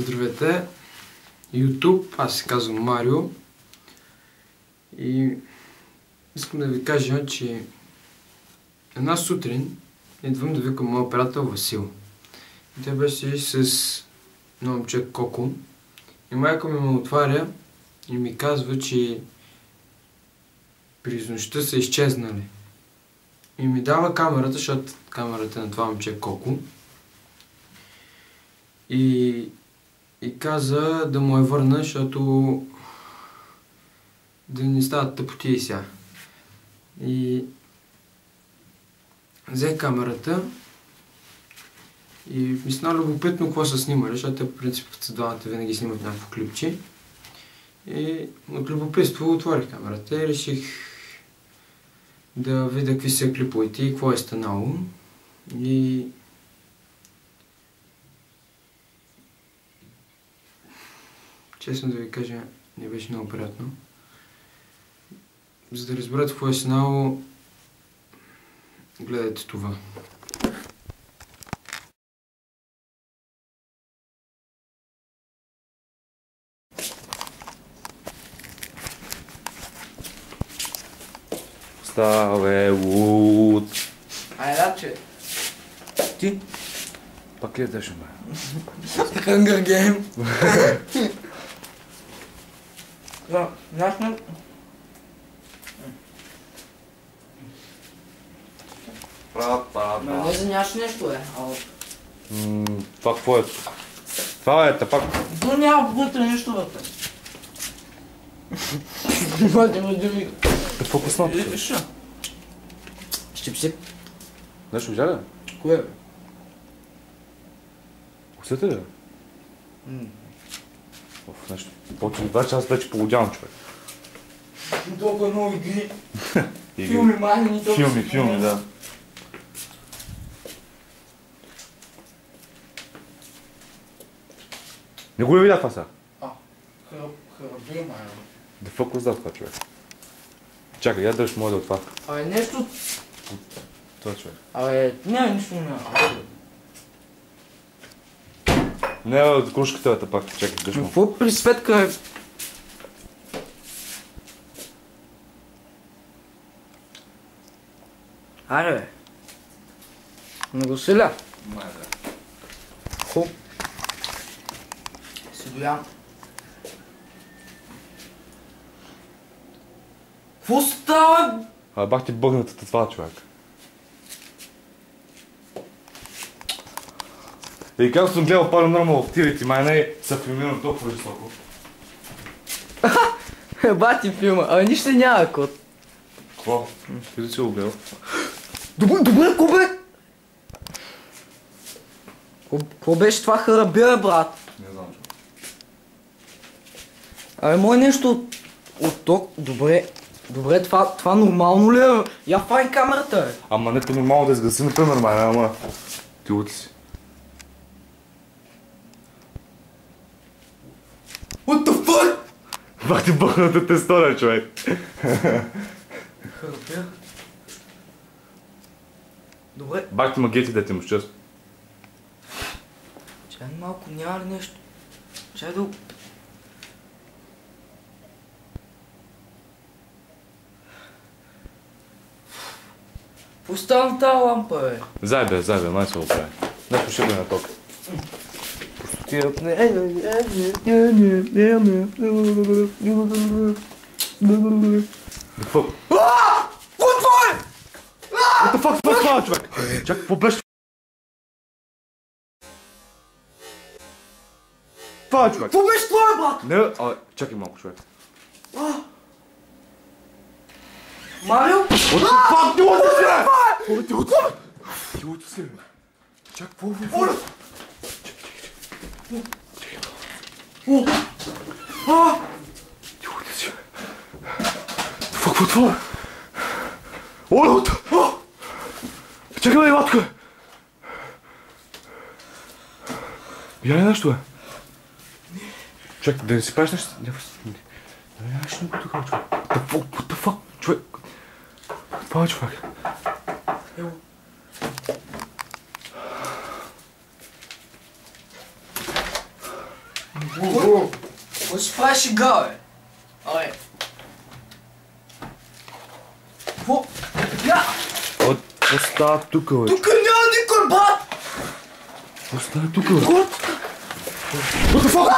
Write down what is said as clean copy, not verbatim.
Здравейте, YouTube, аз се казвам Марио и искам да ви кажа, че една сутрин идвам да викам моя приятел Васил. И той беше с едно момче Коко и майка ми ме отваря и ми казва, че през нощта са изчезнали. И ми дава камерата, защото камерата на това момче Коко. И каза да му я върна, защото да не стават тъпоти сега. И взе камерата и ми стана любопитно какво са снимали, защото те по принцип с двамата винаги снимат някакво клипче. И от любопитство отворих камерата и реших да видя какви са клиповете и какво е станало. И честно да ви кажа, не беше много приятно. За да разберете какво е станало, гледайте това. Ставе луд. Айдаче. Ти? Пак ли дъжа, бе? Hunger Game. Да, ясно. Не знаеш нещо, е. Това какво е? Това е тъпак. Но няма вътре нищо вътре. Мати ме диви. Какво късно? Що? Щипси. Нещо взяли? Кое бе? Усети ли? Оф, нещо. Почва 2 часа вече полудявам, човек. Толкова много игри. Филми, мани, толкова. Филми, да. Не го ли видя това сега? Храбри, май. Да фокус да това, човек. Чакай, я държиш моя да от това. Абе, нещо... Това, човек. Абе, няма нищо няма. Не, от кружката е тъпак. Чакай, държиш му. Какво при Светка е? Аре, бе. Не го силя. Май, да. Ху. Си доям. Какво става? Абе, бах ти бъгнатата това, човек. И как съм гледал Paranormal Activity, май не са филмирано толкова високо. Бати филма, а нищо няма код. Какво? Ти да си го гледал? Добре, кубе! Какво беше това харабия, брат? Не знам, че. Абе, мое нещо от ток, добре, това нормално ли е? Я фай камерата, бе. Ама не нормално да изгаси, например, май, ама... Ти лути си. What the fuck? Бах ти бъгнатата история, човек. Харабия? Добре. Бах ти магети да ти му чест. Чай малко, няма ли нещо? Чай да... Поставям тази лампа, бе. Зайбе, май се го прави. Нещо ще го на ток. Пустотия. Какво? Какво е? What the fuck, това, човек? Чакай, какво беше? Това е, човек. Какво беше това, брат? Не, чакай малко, човек. Марио? What the fuck, ти лути си, бе! Ти лути си, бе! Чакай, какво? Ти лути си, бе! Какво това? Оле, чакай, бе, матко! Я ли нещо, бе? Чакай, да не си правиш нещо? Няма нещо никой такова, човек. What the fuck, човек? Това е, човек. Ево. Какво си правиш шега, бе? Абе. Какво? Я! Какво става тук, бе? Тук няма никой, брат! Какво става тук, бе? What the fuck?